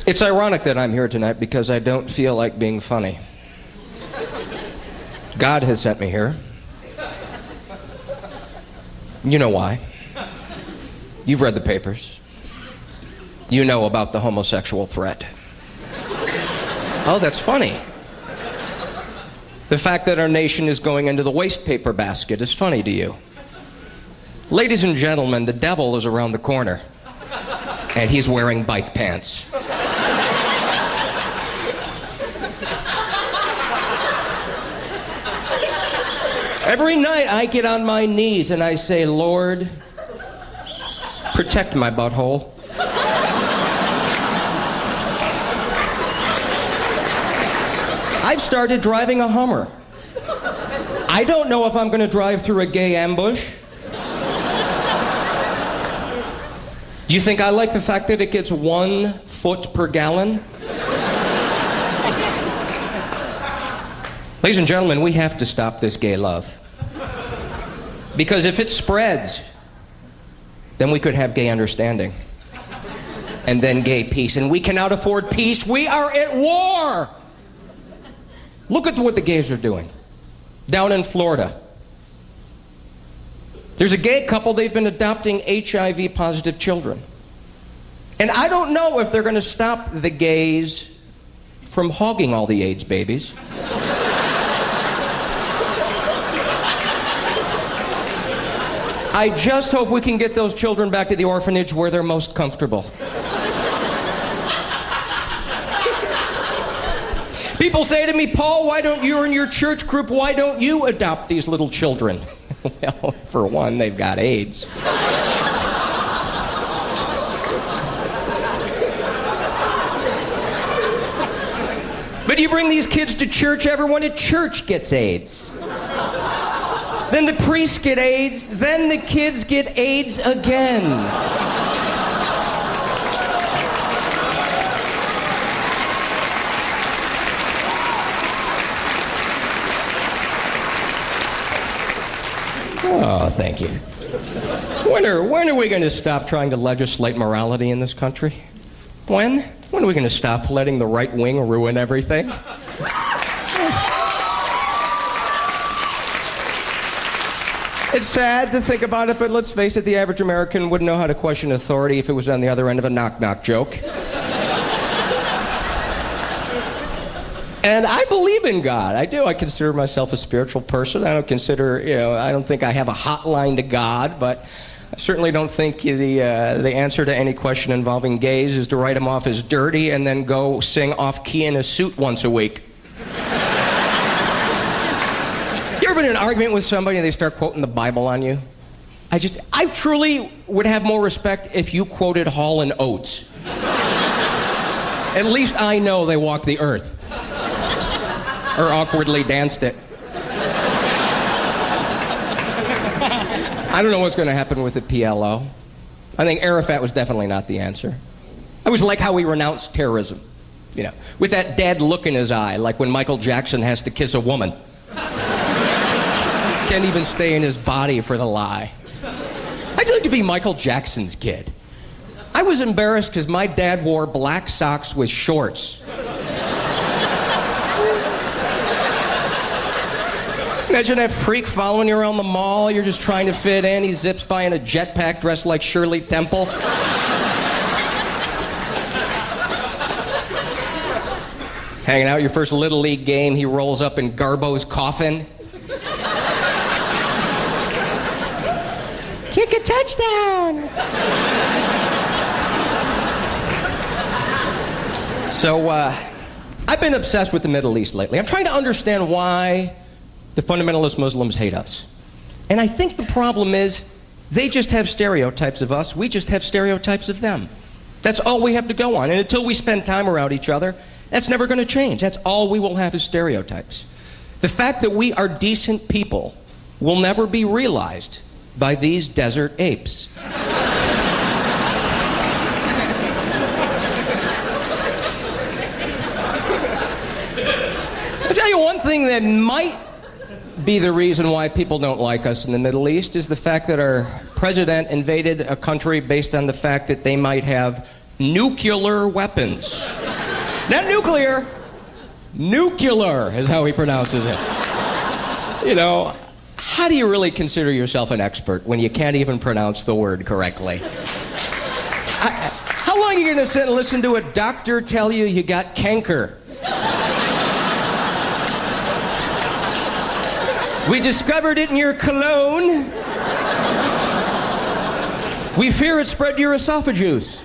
It's ironic that I'm here tonight because I don't feel like being funny. God has sent me here. You know why. You've read the papers. You know about the homosexual threat. Oh, that's funny. The fact that our nation is going into the waste paper basket is funny to you. Ladies and gentlemen, the devil is around the corner, and he's wearing bike pants. Every night I get on my knees and I say, Lord, protect my butthole. I've started driving a Hummer. I don't know if I'm going to drive through a gay ambush. Do you think I like the fact that it gets 1 foot per gallon? Ladies and gentlemen, we have to stop this gay love. Because if it spreads, then we could have gay understanding. And then gay peace. And we cannot afford peace. We are at war! Look at what the gays are doing down in Florida. There's a gay couple, they've been adopting HIV-positive children. And I don't know if they're going to stop the gays from hogging all the AIDS babies. I just hope we can get those children back to the orphanage where they're most comfortable. People say to me, Paul, why don't you and your church group, why don't you adopt these little children? Well, for one, they've got AIDS. But you bring these kids to church, everyone at church gets AIDS. Then the priests get AIDS, then the kids get AIDS again. Oh, thank you. When are we going to stop trying to legislate morality in this country? When? When are we going to stop letting the right wing ruin everything? It's sad to think about it, but let's face it, the average American wouldn't know how to question authority if it was on the other end of a knock-knock joke. And I believe in God. I do. I consider myself a spiritual person. I don't think I have a hotline to God, but I certainly don't think the answer to any question involving gays is to write them off as dirty and then go sing off-key in a suit once a week. You ever been in an argument with somebody and they start quoting the Bible on you? I truly would have more respect if you quoted Hall and Oates. At least I know they walk the earth. Or awkwardly danced it. I don't know what's going to happen with the PLO. I think Arafat was definitely not the answer. I always like how he renounced terrorism. You know, with that dead look in his eye, like when Michael Jackson has to kiss a woman. Can't even stay in his body for the lie. I'd like to be Michael Jackson's kid. I was embarrassed because my dad wore black socks with shorts. Imagine that freak following you around the mall. You're just trying to fit in. He zips by in a jetpack dressed like Shirley Temple. Hanging out at your first Little League game, he rolls up in Garbo's coffin. Kick a touchdown! So, I've been obsessed with the Middle East lately. I'm trying to understand why the fundamentalist Muslims hate us. And I think the problem is they just have stereotypes of us. We just have stereotypes of them. That's all we have to go on. And until we spend time around each other, that's never going to change. That's all we will have is stereotypes. The fact that we are decent people will never be realized by these desert apes. I'll tell you one thing that might be the reason why people don't like us in the Middle East is the fact that our president invaded a country based on the fact that they might have nuclear weapons. Not nuclear. Nuclear is how he pronounces it. You know, how do you really consider yourself an expert when you can't even pronounce the word correctly? How long are you going to sit and listen to a doctor tell you got canker? We discovered it in your cologne. We fear it spread to your esophagus.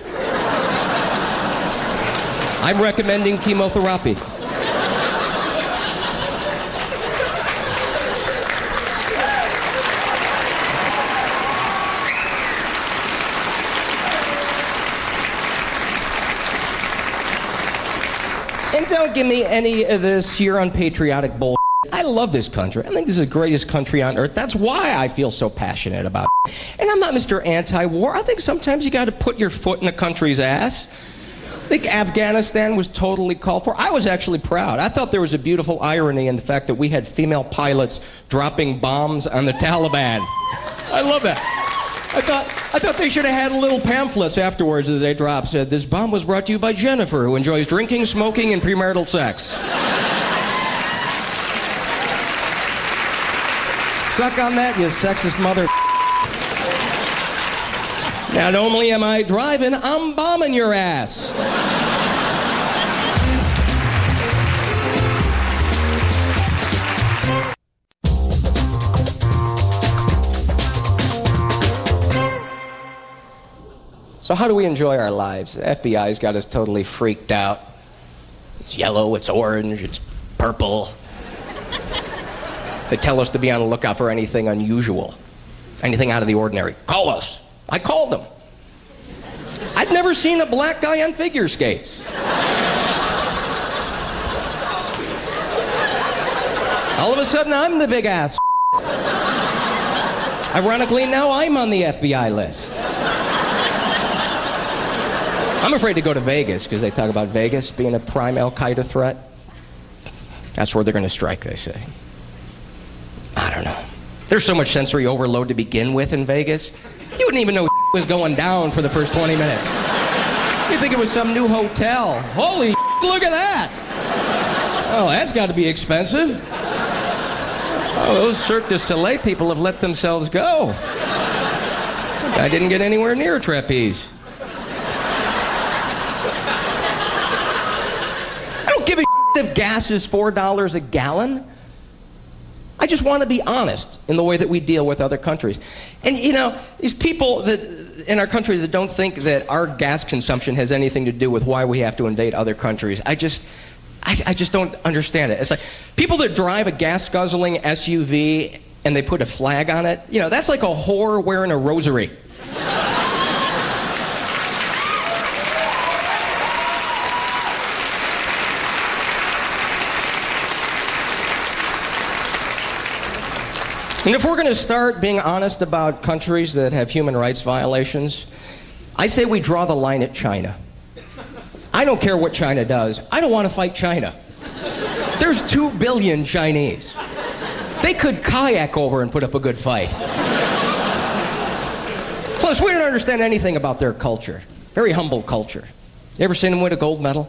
I'm recommending chemotherapy. And don't give me any of this you're unpatriotic bull. I love this country. I think this is the greatest country on earth. That's why I feel so passionate about it. And I'm not Mr. Anti-War. I think sometimes you got to put your foot in a country's ass. I think Afghanistan was totally called for. I was actually proud. I thought there was a beautiful irony in the fact that we had female pilots dropping bombs on the Taliban. I love that. I thought they should have had little pamphlets afterwards that they dropped said, "This bomb was brought to you by Jennifer, who enjoys drinking, smoking, and premarital sex." Suck on that, you sexist mother. Not only am I driving, I'm bombing your ass. So how do we enjoy our lives? The FBI's got us totally freaked out. It's yellow, it's orange, it's purple. They tell us to be on the lookout for anything unusual, anything out of the ordinary. Call us. I called them. I'd never seen a black guy on figure skates. All of a sudden, I'm the big ass. Ironically, now I'm on the FBI list. I'm afraid to go to Vegas because they talk about Vegas being a prime Al-Qaeda threat. That's where they're going to strike, they say. I don't know. There's so much sensory overload to begin with in Vegas. You wouldn't even know what was going down for the first 20 minutes. You'd think it was some new hotel. Holy look at that. Oh, that's got to be expensive. Oh, those Cirque du Soleil people have let themselves go. I didn't get anywhere near a trapeze. I don't give a if gas is $4 a gallon. I just want to be honest in the way that we deal with other countries. And, you know, these people that in our country that don't think that our gas consumption has anything to do with why we have to invade other countries, I just don't understand it. It's like people that drive a gas-guzzling SUV and they put a flag on it, you know, that's like a whore wearing a rosary. And if we're going to start being honest about countries that have human rights violations, I say we draw the line at China. I don't care what China does. I don't want to fight China. There's 2 billion Chinese. They could kayak over and put up a good fight. Plus, we don't understand anything about their culture. Very humble culture. You ever seen them win a gold medal?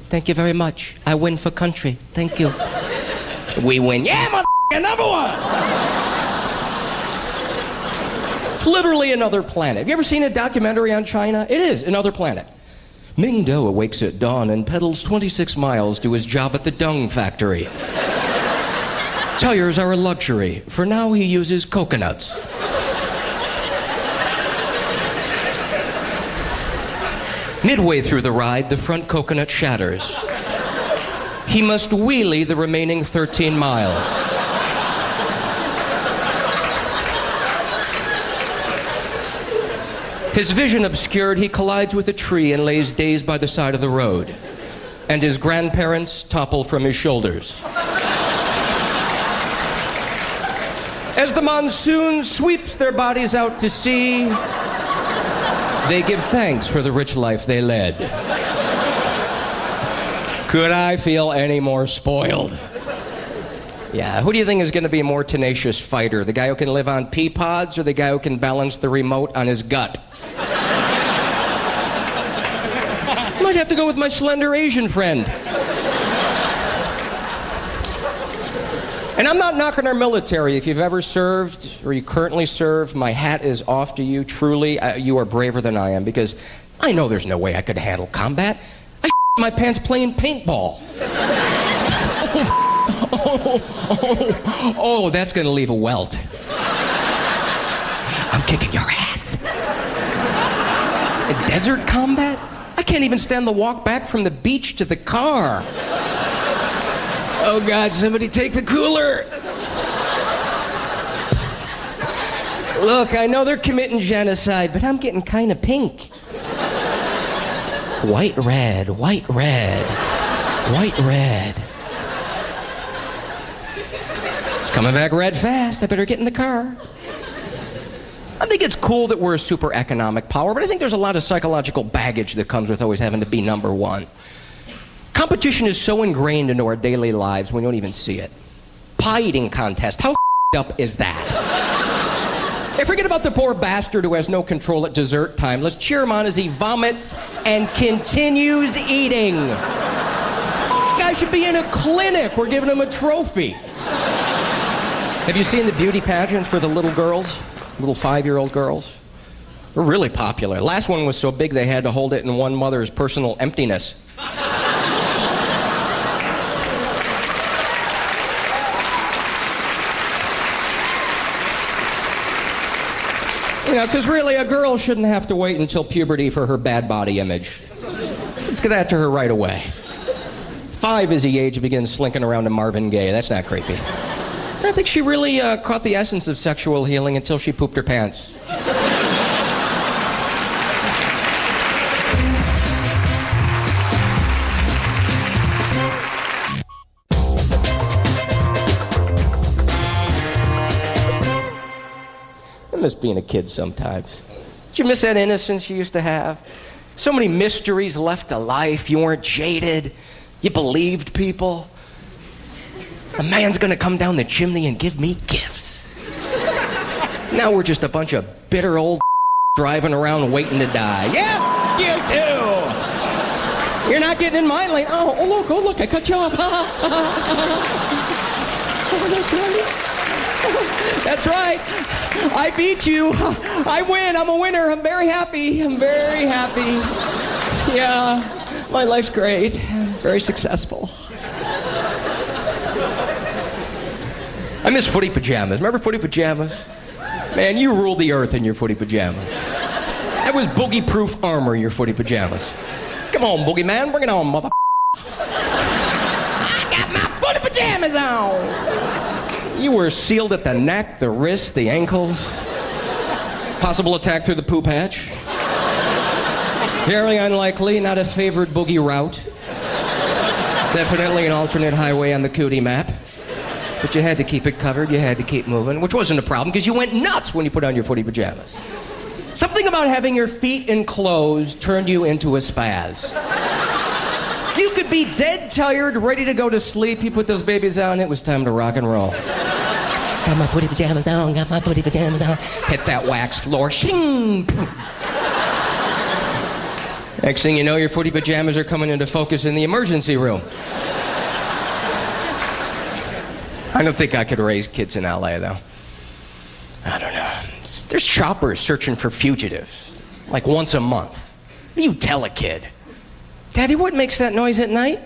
Thank you very much. I win for country. Thank you. We win. Yeah, motherfucker, number one! It's literally another planet. Have you ever seen a documentary on China? It is another planet. Ming Do awakes at dawn and pedals 26 miles to his job at the dung factory. Tires are a luxury. For now, he uses coconuts. Midway through the ride, the front coconut shatters. He must wheelie the remaining 13 miles. His vision obscured, he collides with a tree and lays dazed by the side of the road. And his grandparents topple from his shoulders. As the monsoon sweeps their bodies out to sea, they give thanks for the rich life they led. Could I feel any more spoiled? Yeah, who do you think is going to be a more tenacious fighter? The guy who can live on pea pods or the guy who can balance the remote on his gut? Might have to go with my slender Asian friend. And I'm not knocking our military. If you've ever served or you currently serve, my hat is off to you. Truly, you are braver than I am, because I know there's no way I could handle combat. I my pants playing paintball. Oh, that's gonna leave a welt. I'm kicking your ass. In desert combat? I can't even stand the walk back from the beach to the car. Oh God, somebody take the cooler. Look, I know they're committing genocide, but I'm getting kind of pink. White, red, white, red, white, red. It's coming back red fast. I better get in the car. I think it's cool that we're a super economic power, but I think there's a lot of psychological baggage that comes with always having to be number one. Competition is so ingrained into our daily lives we don't even see it. Pie eating contest, how up is that? Hey, forget about the poor bastard who has no control at dessert time. Let's cheer him on as he vomits and continues eating. Guy should be in a clinic. We're giving him a trophy. Have you seen the beauty pageants for the little girls? Little 5-year-old girls? They're really popular. Last one was so big they had to hold it in one mother's personal emptiness. You know, because really a girl shouldn't have to wait until puberty for her bad body image. Let's get that to her right away. 5 is the age begins slinking around to Marvin Gaye. That's not creepy. I don't think she really caught the essence of sexual healing until she pooped her pants. I miss being a kid sometimes. Did you miss that innocence you used to have? So many mysteries left to life. You weren't jaded. You believed people. A man's gonna come down the chimney and give me gifts. Now we're just a bunch of bitter old driving around waiting to die. Yeah, you too. You're not getting in my lane. Oh, look, I cut you off. Oh, that's right. That's right. I beat you. I win. I'm a winner. I'm very happy. Yeah, my life's great. I'm very successful. I miss footy pajamas. Remember footy pajamas? Man, you ruled the earth in your footy pajamas. That was boogie-proof armor in your foogie pajamas. Come on, boogie man, bring it on, mother. I got my footy pajamas on. You were sealed at the neck, the wrist, the ankles. Possible attack through the poop hatch. Very unlikely, not a favored boogie route. Definitely an alternate highway on the cootie map. But you had to keep it covered, you had to keep moving, which wasn't a problem because you went nuts when you put on your footy pajamas. Something about having your feet enclosed turned you into a spaz. You could be dead tired, ready to go to sleep. You put those babies on, it was time to rock and roll. Got my footy pajamas on, got my footy pajamas on. Hit that wax floor, shing! Next thing you know, your footy pajamas are coming into focus in the emergency room. I don't think I could raise kids in LA, though. I don't know. There's choppers searching for fugitives, like once a month. What do you tell a kid? Daddy, what makes that noise at night?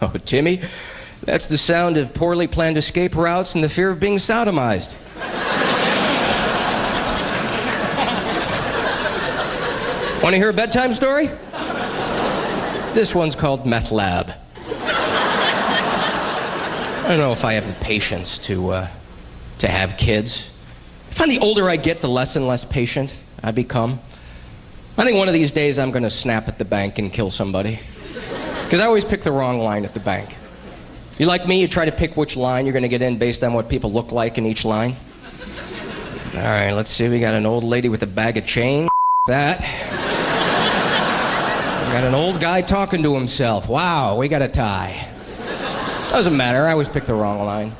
Oh, Timmy, that's the sound of poorly planned escape routes and the fear of being sodomized. Want to hear a bedtime story? This one's called Meth Lab. I don't know if I have the patience to have kids. I find the older I get, the less and less patient I become. I think one of these days I'm going to snap at the bank and kill somebody. Because I always pick the wrong line at the bank. You like me, you try to pick which line you're going to get in based on what people look like in each line. All right, let's see. We got an old lady with a bag of change. That. We got an old guy talking to himself. Wow, we got a tie. Doesn't matter, I always pick the wrong line.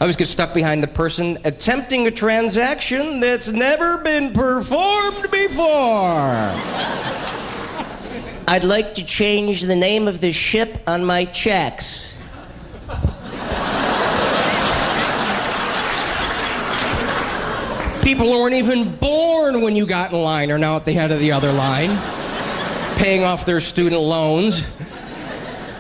I always get stuck behind the person attempting a transaction that's never been performed before. I'd like to change the name of the ship on my checks. People who weren't even born when you got in line are now at the head of the other line, paying off their student loans.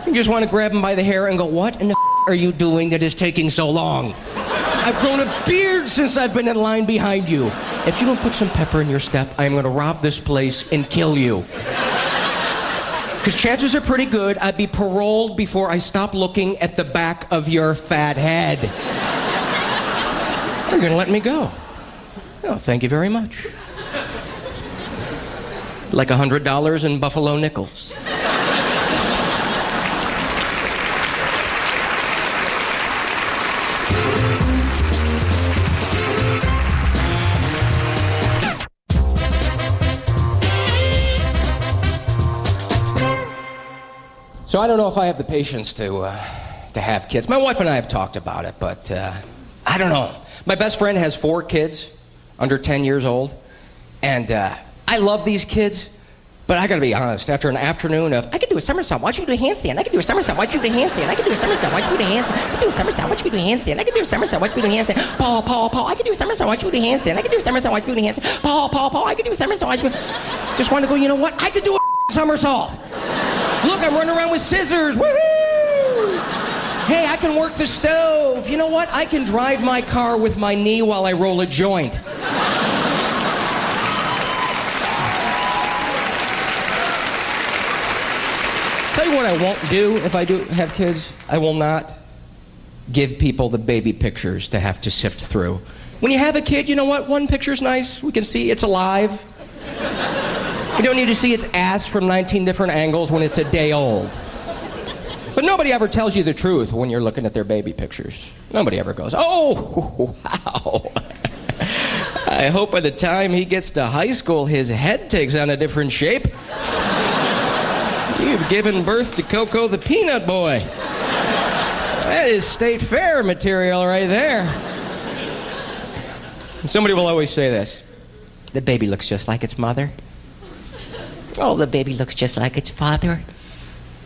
You just want to grab them by the hair and go, what in the are you doing that is taking so long? I've grown a beard since I've been in line behind you. If you don't put some pepper in your step, I am going to rob this place and kill you. Because chances are pretty good I'd be paroled before I stop looking at the back of your fat head. You're going to let me go. Oh, thank you very much. Like $100 in Buffalo nickels. So I don't know if I have the patience to have kids. My wife and I have talked about it, but I don't know. My best friend has 4 kids under 10 years old, and I love these kids, but I gotta be honest, after an afternoon of, I could do a somersault, watch you do a handstand, I could do a somersault, watch you do a handstand, I could do a somersault, watch you do a handstand, I could do a somersault, watch you do a handstand, I could do a somersault, watch you do a handstand, Paul, I could do a somersault, watch you do a handstand, I could do a somersault, watch you do a handstand, Paul, I could do a somersault, watch you do. Just want to go, you know what, I could do a somersault. Look, I'm running around with scissors, woohoo! Hey, I can work the stove. You know what? I can drive my car with my knee while I roll a joint. Tell you what I won't do if I do have kids. I will not give people the baby pictures to have to sift through. When you have a kid, you know what? One picture's nice. We can see it's alive. You don't need to see its ass from 19 different angles when it's a day old. But nobody ever tells you the truth when you're looking at their baby pictures. Nobody ever goes, oh, wow. I hope by the time he gets to high school, his head takes on a different shape. You've given birth to Coco the Peanut Boy. That is State Fair material right there. And somebody will always say this. The baby looks just like its mother. Oh, the baby looks just like its father.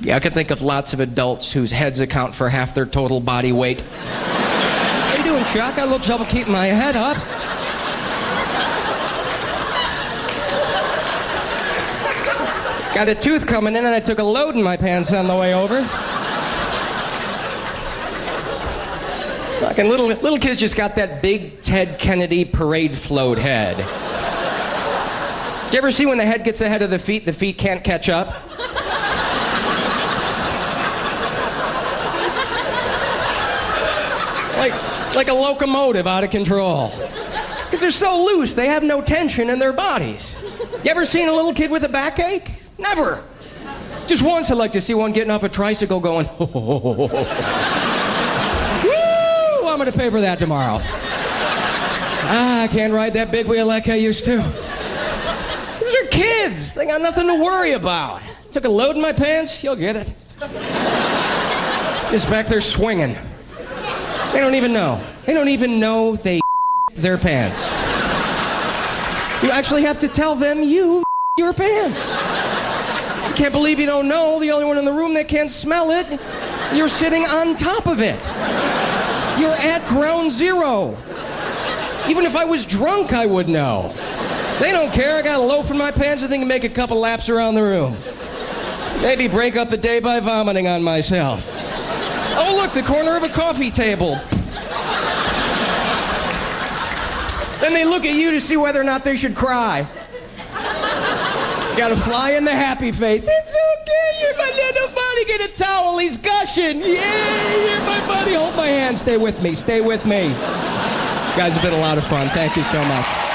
Yeah, I can think of lots of adults whose heads account for half their total body weight. How you doing, Chuck? I have a little trouble keeping my head up. Got a tooth coming in and I took a load in my pants on the way over. Fucking little kids just got that big Ted Kennedy parade float head. Did you ever see when the head gets ahead of the feet can't catch up? Like a locomotive out of control. Because they're so loose, they have no tension in their bodies. You ever seen a little kid with a backache? Never. Just once I'd like to see one getting off a tricycle going, ho, ho, ho, ho, ho. Woo! I'm gonna pay for that tomorrow. I can't ride that big wheel like I used to. These are kids. They got nothing to worry about. Took a load in my pants, you'll get it. Just back there swinging. They don't even know. They don't even know they their pants. You actually have to tell them you your pants. I can't believe you don't know. The only one in the room that can't smell it. You're sitting on top of it. You're at ground zero. Even if I was drunk, I would know. They don't care. I got a loaf in my pants. I think I can make a couple laps around the room. Maybe break up the day by vomiting on myself. Oh, look, the corner of a coffee table. Then they look at you to see whether or not they should cry. Got a fly in the happy face. It's okay, you're my little buddy. Get a towel, he's gushing. Yeah, you're my buddy. Hold my hand, stay with me, stay with me. You guys have been a lot of fun. Thank you so much.